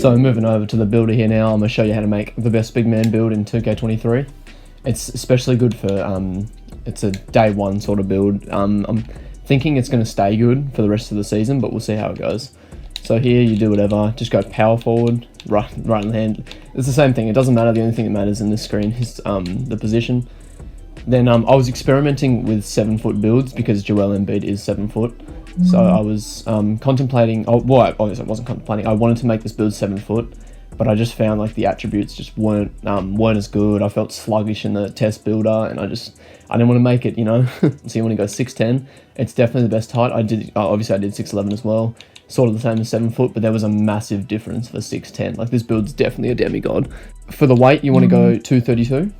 So moving over to the builder here now, I'm going to show you how to make the best big man build in 2K23. It's especially good for, it's a day one sort of build. I'm thinking it's going to stay good for the rest of the season, but we'll see how it goes. So here you do whatever, just go power forward, right hand. It's the same thing, it doesn't matter, the only thing that matters in this screen is the position. Then I was experimenting with 7-foot builds because Joel Embiid is 7 foot. So I was contemplating, obviously I wasn't contemplating, I wanted to make this build 7 foot, but I just found like the attributes just weren't as good. I felt sluggish in the test builder, and I didn't want to make it, you know. So you want to go 6'10", it's definitely the best height. Obviously I did 6'11" as well, sort of the same as 7 foot, but there was a massive difference for 6'10". Like this build's definitely a demigod. For the weight, you want to go 232.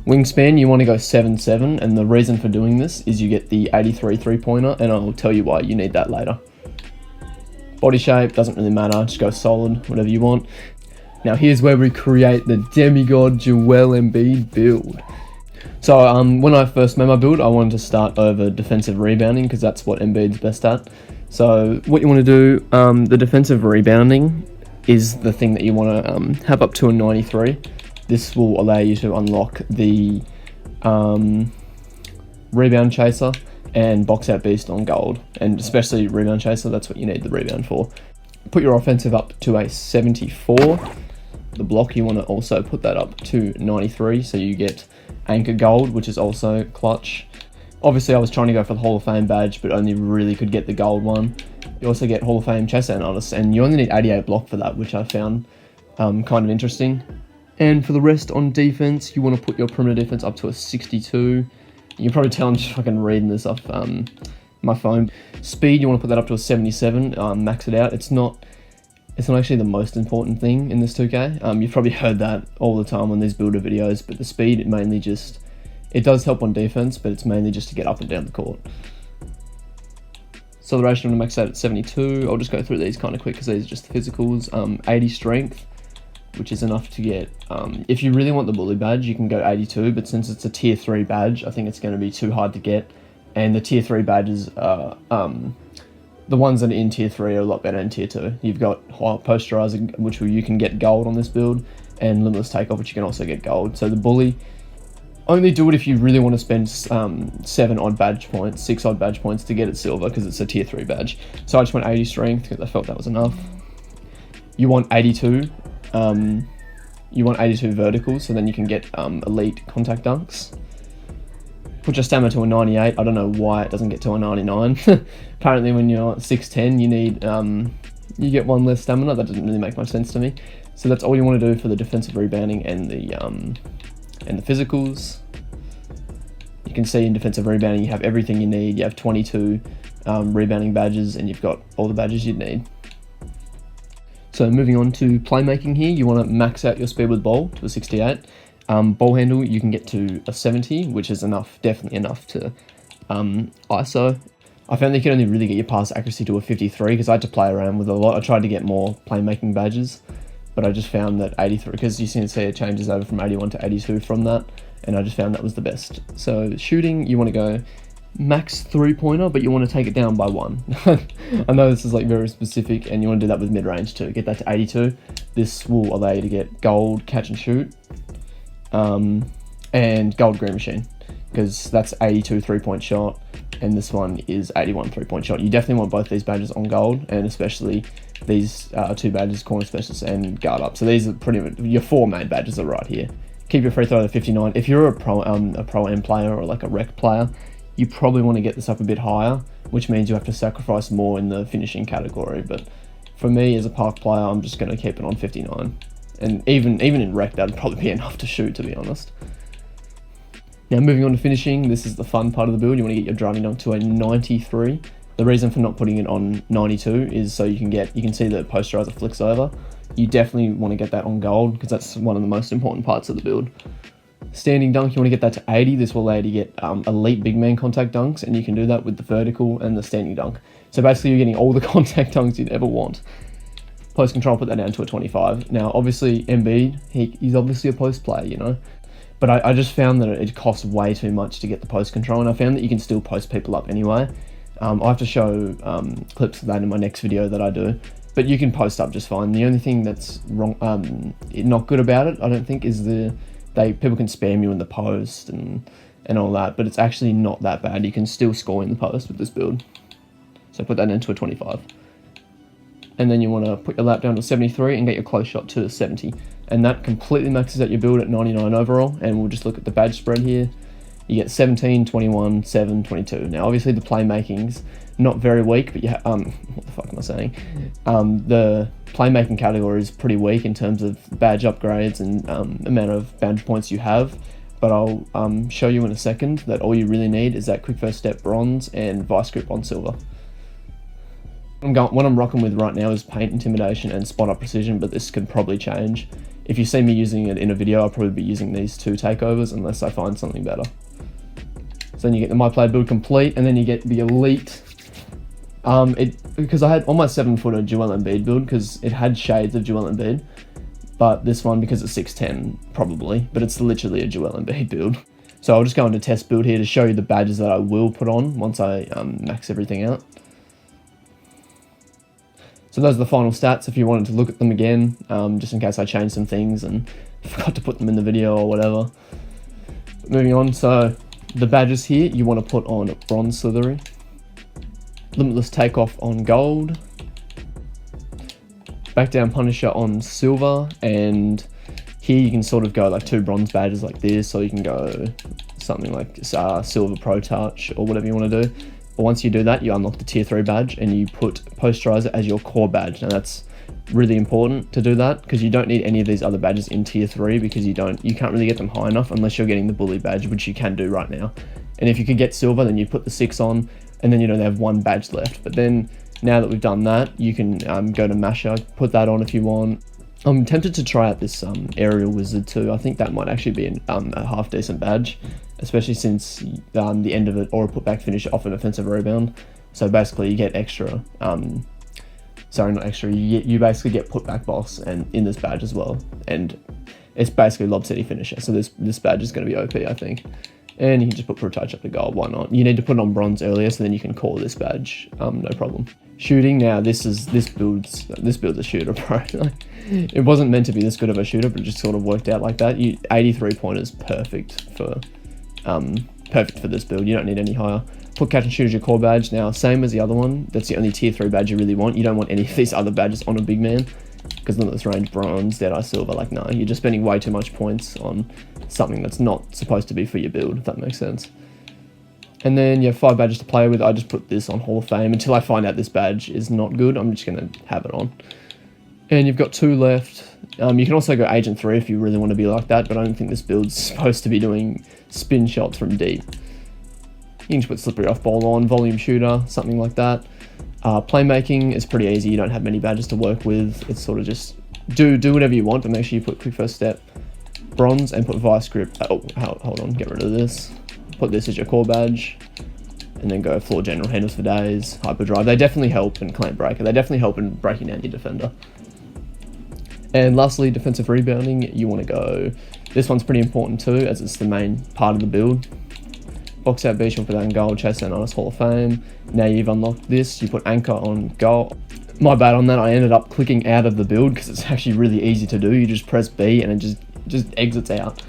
Wingspan, you want to go 7'7", and the reason for doing this is you get the 83 3-pointer, and I'll tell you why you need that later. Body shape, doesn't really matter, just go solid, whatever you want. Now here's where we create the demigod Joel Embiid build. So when I first made my build, I wanted to start over defensive rebounding because that's what Embiid's best at. So what you want to do, the defensive rebounding is the thing that you want to have up to a 93. This will allow you to unlock the rebound chaser and box out beast on gold, and especially rebound chaser, that's what you need the rebound for. Put your offensive up to a 74. The block, you want to also put that up to 93, so you get anchor gold, which is also clutch. Obviously I was trying to go for the Hall of Fame badge, but only really could get the gold one. You also get Hall of Fame chest analyst, and you only need 88 block for that, which I found kind of interesting. And for the rest on defense, you want to put your perimeter defense up to a 62. You can probably tell I'm just fucking reading this off my phone. Speed, you want to put that up to a 77, max it out. It's not actually the most important thing in this 2K. You've probably heard that all the time on these builder videos, but the speed, it does help on defense, but it's mainly just to get up and down the court. Acceleration, I'm going to max out at 72. I'll just go through these kind of quick because these are just the physicals. 80 strength, which is enough to get, if you really want the bully badge, you can go 82, but since it's a tier 3 badge, I think it's going to be too hard to get, and the tier 3 badges, the ones that are in tier 3 are a lot better in tier 2. You've got posterizer, which you can get gold on this build, and limitless takeoff, which you can also get gold. So the bully, only do it if you really want to spend 6 odd badge points to get it silver, because it's a tier 3 badge. So I just went 80 strength, because I felt that was enough. You want 82. You want 82 verticals, so then you can get elite contact dunks. Put your stamina to a 98. I don't know why it doesn't get to a 99. Apparently when you're 6'10", you need you get 1 less stamina. That doesn't really make much sense to me. So that's all you want to do for the defensive rebounding and the physicals. You can see in defensive rebounding you have everything you need. You have 22 rebounding badges, and you've got all the badges you'd need. So moving on to playmaking here, you want to max out your speed with ball to a 68. Ball handle, you can get to a 70, which is definitely enough to ISO. I found that you can only really get your pass accuracy to a 53 because I had to play around with it a lot. I tried to get more playmaking badges, but I just found that 83, because you can see it changes over from 81 to 82 from that, and I just found that was the best. So shooting, you want to go max 3-pointer, but you want to take it down by 1. I know this is like very specific, and you want to do that with mid-range too. Get that to 82. This will allow you to get gold catch and shoot, and gold green machine, because that's 82 3-point shot, and this one is 81 3-point shot. You definitely want both these badges on gold, and especially these 2 badges, corner specialist and guard up. So these are pretty much your 4 main badges are right here. Keep your free throw at 59. If you're a pro am player or like a rec player, you probably want to get this up a bit higher, which means you have to sacrifice more in the finishing category. But for me as a park player, I'm just going to keep it on 59. And even in rec, that'd probably be enough to shoot, to be honest. Now moving on to finishing, this is the fun part of the build. You want to get your driving dunk to a 93. The reason for not putting it on 92 is so you can see the posterizer flicks over. You definitely want to get that on gold, because that's one of the most important parts of the build. Standing dunk, you want to get that to 80. This will allow you to get elite big man contact dunks, and you can do that with the vertical and the standing dunk. So basically you're getting all the contact dunks you'd ever want. Post control, put that down to a 25. Now obviously Embiid, he's obviously a post player, you know, but I just found that it costs way too much to get the post control, and I found that you can still post people up anyway. I'll have to show clips of that in my next video that I do, But you can post up just fine. The only thing that's wrong, not good about it, I don't think, is people can spam you in the post and all that, but it's actually not that bad. You can still score in the post with this build. So put that into a 25. And then you want to put your lap down to 73 and get your close shot to 70. And that completely maxes out your build at 99 overall. And we'll just look at the badge spread here. You get 17, 21, 7, 22. Now, obviously, the playmaking's not very weak, but what the fuck am I saying? The playmaking category is pretty weak in terms of badge upgrades and amount of boundary points you have. But I'll show you in a second that all you really need is that quick first step bronze and vice grip on silver. What I'm rocking with right now is paint intimidation and spot up precision, but this could probably change. If you see me using it in a video, I'll probably be using these 2 takeovers unless I find something better. So then you get the My Player build complete, and then you get the elite. Because I had on my 7-footer Joel Embiid build, because it had shades of Joel Embiid, but this one, because it's 6'10", probably, but it's literally a Joel Embiid build. So I'll just go into test build here to show you the badges that I will put on once I max everything out. So those are the final stats if you wanted to look at them again, just in case I changed some things and forgot to put them in the video or whatever. Moving on, so the badges here you want to put on bronze slithery, limitless takeoff on gold, back down punisher on silver, and here you can sort of go like 2 bronze badges like this, so you can go something like silver pro touch or whatever you want to do. But once you do that, you unlock the tier 3 badge and you put posterizer as your core badge. Now that's really important to do that, because you don't need any of these other badges in tier 3, because you can't really get them high enough unless you're getting the bully badge, which you can do right now. And if you could get silver, then you put the 6 on, and then you don't have 1 badge left. But then now that we've done that, you can go to Masher, put that on if you want. I'm tempted to try out this aerial wizard too. I think that might actually be a half decent badge, especially since the end of it, or a putback finish off an offensive rebound. So basically you get extra, sorry, not extra, you basically get putback boss and in this badge as well. And it's basically lob city finisher. So this badge is going to be OP, I think. And you can just put pro touch up to gold, why not? You need to put it on bronze earlier, so then you can call this badge, no problem. Shooting, now this build's a shooter, bro. It wasn't meant to be this good of a shooter, but it just sort of worked out like that. 83 pointers perfect for this build. You don't need any higher. Put catch and shoot as your core badge. Now, same as the other one, that's the only tier 3 badge you really want. You don't want any of these other badges on a big man, because limitless range bronze, Deadeye silver, like no, you're just spending way too much points on something that's not supposed to be for your build, if that makes sense. And then you have 5 badges to play with. I just put this on Hall of Fame until I find out this badge is not good. I'm just going to have it on. And you've got 2 left. You can also go Agent 3 if you really want to be like that, but I don't think this build's supposed to be doing spin shots from deep. You can just put slippery off ball on, volume shooter, something like that. Playmaking is pretty easy. You don't have many badges to work with. It's sort of just do whatever you want, but make sure you put quick first step, bronze, and put vice grip. Oh, hold on, get rid of this. Put this as your core badge, and then go floor general handles for days, hyperdrive. They definitely help in clamp breaker. They definitely help in breaking down your defender. And lastly, defensive rebounding. You want to go, this one's pretty important too, as it's the main part of the build. Box out B, for that in gold, chase that nice Hall of Fame. Now you've unlocked this, you put anchor on goal. My bad on that, I ended up clicking out of the build because it's actually really easy to do. You just press B and it just exits out.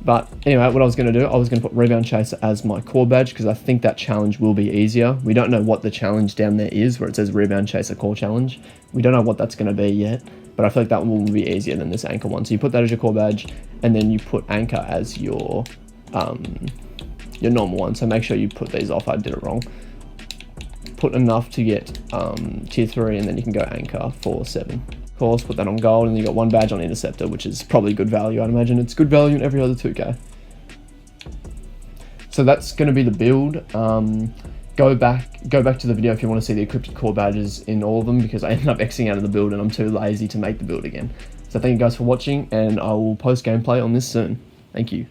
But anyway, what I was going to do, I was going to put Rebound Chaser as my core badge, because I think that challenge will be easier. We don't know what the challenge down there is, where it says Rebound Chaser core challenge. We don't know what that's going to be yet, but I feel like that one will be easier than this anchor one. So you put that as your core badge, and then you put anchor as your normal one. So make sure you put these off. I did it wrong. Put enough to get tier 3, and then you can go anchor for 7. Course, put that on gold, and you got 1 badge on interceptor, which is probably good value. I'd imagine it's good value in every other 2K. So that's going to be the build. Go back to the video if you want to see the encrypted core badges in all of them, because I ended up Xing out of the build and I'm too lazy to make the build again. So thank you guys for watching, and I will post gameplay on this soon. Thank you.